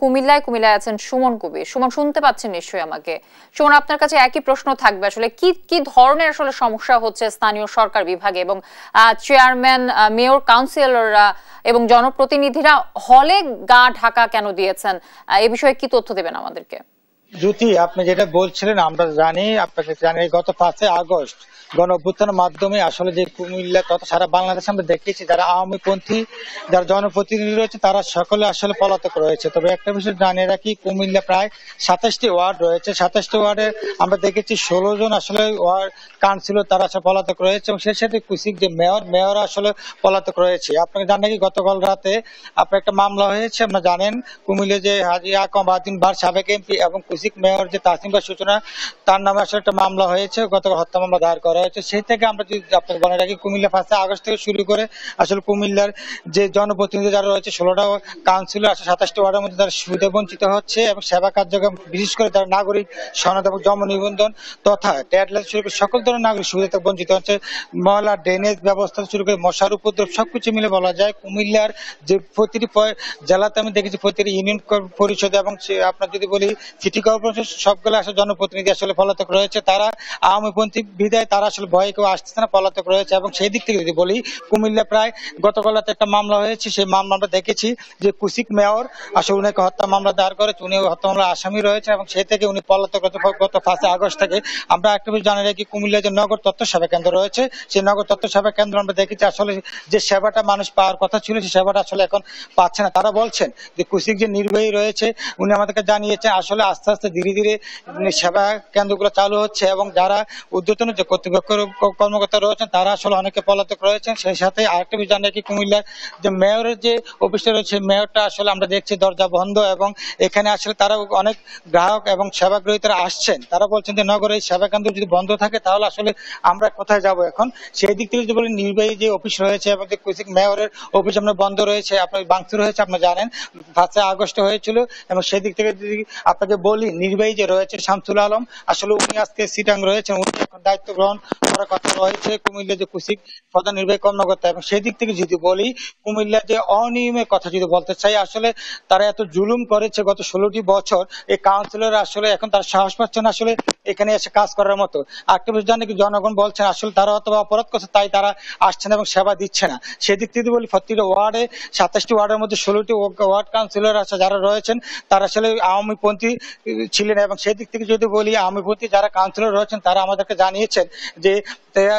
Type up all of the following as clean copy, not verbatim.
কুমিল্লায় আছেন সুমন কবির। সুমন, শুনতে পাচ্ছেন নিশ্চয়ই আমাকে? সুমন, আপনার কাছে একই প্রশ্ন থাকবে, আসলে কি কি ধরনের আসলে সমস্যা হচ্ছে স্থানীয় সরকার বিভাগে এবং চেয়ারম্যান, মেয়র, কাউন্সিলররা এবং জনপ্রতিনিধিরা হলে গা ঢাকা কেন দিয়েছেন, এ বিষয়ে কি তথ্য দেবেন আমাদেরকে? জ্যোতি, আপনি যেটা বলছিলেন আমরা জানি, আপনাকে জানি গত 5 আগস্ট গণ অভ্যুত্থানের মাধ্যমে আসলে যে কুমিল্লা তথা সারা বাংলাদেশে আমরা দেখেছি যারা আওয়ামীপন্থী যারা জনপ্রতিনিধি রয়েছে তারা সকলে আসলে পলাতক রয়েছে। তবে একটা বিষয় জানিয়ে রাখি, কুমিল্লা প্রায় 27টি ওয়ার্ড রয়েছে। 27টি ওয়ার্ডে আমরা দেখেছি 16 জন আসলে ওয়ার্ড কাউন্সিলর তারা আসলে পলাতক রয়েছে এবং সেই সাথে কুচিক যে মেয়র আসলে পলাতক রয়েছে। আপনাকে জানেন কি গতকাল রাতে আপনার একটা মামলা হয়েছে, আপনারা জানেন কুমিল্লা যে হাজী আকম বাদিন বার সাবেক এমপি এবং কুচিক মেয়র যে তাসিম বার সূচনা তার নামে আসলে একটা মামলা হয়েছে, গতকাল হত্যা মামলা দায়ের করা হয়েছে। সেই থেকে আমরা যদি আপনাকে বলে রাখি কুমিল্লা 5 আগস্ট থেকে শুরু করে আসলে কুমিল্লার যে জনপ্রতিনিধি যারা রয়েছে 16টা কাউন্সিলর আসলে 27টি ওয়ার্ডের মধ্যে তারা সুবিধা বঞ্চিত হচ্ছে এবং সেবা কার্যক্রম বিশেষ করে তারা নাগরিক সনদ এবং জন্ম নিবন্ধন তথা ট্যাডলাইন শুরু করে সকল ধরনের নাগরিক সুবিধা থেকে বঞ্চিত হচ্ছে। ময়লা ড্রেনেজ ব্যবস্থা শুরু করে মশার উপদ্রব সবকিছু মিলে বলা যায় কুমিল্লার যে প্রতিটি জেলাতে আমি দেখেছি প্রতিটি ইউনিয়ন পরিষদ এবং আপনার যদি বলি সিটি কর্পোরেশন সবগুলো আসলে জনপ্রতিনিধি আসলে পলাতক রয়েছে। তারা আওয়ামীপন্থী বিদায় তারা আসলে ভয়ে কেউ আসতেছে না, পলাতক রয়েছে। এবং সেই দিক থেকে যদি বলি কুমিল্লা প্রায় গতকাল একটা মামলা হয়েছে, সেই মামলা আমরা দেখেছি যে কুচিক মেয়র আসলে উনাকে হত্যা মামলা দায়ের করেছে, উনি হত্যা মামলা আসামি রয়েছে এবং সেই থেকে উনি পলাতক গত 5 আগস্ট থেকে। আমরা একটা বিষয় জানি রাখি কুমিল্লা যে নগর তথ্য সেবা কেন্দ্র রয়েছে সেই নগর তথ্য সেবা কেন্দ্র আমরা দেখেছি আসলে যে সেবাটা মানুষ পাওয়ার কথা ছিল সেই সেবাটা আসলে এখন পাচ্ছে না। তারা বলছেন যে কুচিক যে নির্বাহী রয়েছে উনি আমাদেরকে জানিয়েছেন আসলে আস্তে আস্তে ধীরে ধীরে সেবা কেন্দ্রগুলো চালু হচ্ছে এবং যারা ঊর্ধ্বতন যে কর্তৃপক্ষ কর্মকর্তা রয়েছেন তারা আসলে অনেকে পলাতক রয়েছেন। সেই সাথে আরেকটা বিষয় জানি রাখি কুমিল্লার যে মেয়রের যে অফিসটা রয়েছে মেয়রটা আসলে আমরা দেখছি দরজা বন্ধ এবং এখানে আসলে তারা অনেক গ্রাহক এবং সেবাগ্রহীতারা আসছেন, তারা বলছেন যে নগরের সেবা কেন্দ্র যদি বন্ধ থাকে তাহলে আসলে আমরা কোথায় যাব এখন। সেই দিক থেকে যদি বলি নির্বাহী যে অফিস রয়েছে এবং যে কুচিক মেয়রের অফিস আপনার বন্ধ রয়েছে, আপনার ভাঙচুর হয়েছে আপনার জানেন 5 আগস্ট হয়েছিল। এবং সেই দিক থেকে যদি আপনাকে বলি নির্বাহী যে রয়েছে শামসুল আলম আসলে উনি আজকে সিটাং রয়েছেন, উনি এখন দায়িত্ব গ্রহণ করার কথা রয়েছে কুমিল্লা যে কুচিক প্রধান নির্বাহী কর্মকর্তা। এবং সেই দিক থেকে যদি বলি কুমিল্লার যে অনিয়মের কথা যদি বলতে চাই আসলে তারা এত জুলুম করেছে গত 16টি বছর, এই কাউন্সিলর আসলে এখন তার সাহস পাচ্ছে না আসলে এখানে এসে কাজ করার মতো। আরেকটা বিষয় জানি কি জনগণ বলছেন আসলে তারা অথবা অপরাধ করছে তাই তারা আসছে না এবং সেবা দিচ্ছে না। সেদিক থেকে বলি প্রতিটা ওয়ার্ডে 27টি ওয়ার্ডের মধ্যে 16টি ওয়ার্ড কাউন্সিলর আছে যারা রয়েছেন তারা আসলে আওয়ামীপন্থী ছিলেন। এবং সেই দিক থেকে যদি বলি আওয়ামীপন্থী যারা কাউন্সিলর রয়েছেন তারা আমাদেরকে জানিয়েছেন যে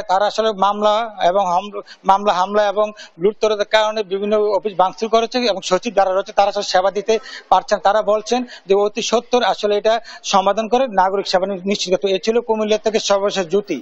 তারা আসলে মামলা হামলা এবং লুটতরাজের কারণে বিভিন্ন অফিস ভাঙচুর করেছে এবং সচিব যারা রয়েছে তারা আসলে সেবা দিতে পারছেন। তারা বলছেন যে অতি সত্বর আসলে এটা সমাধান করে নাগরিক সেবা নিশ্চিত করতে। এ ছিল কুমিল্লা থেকে সর্বশেষ জ্যোতি।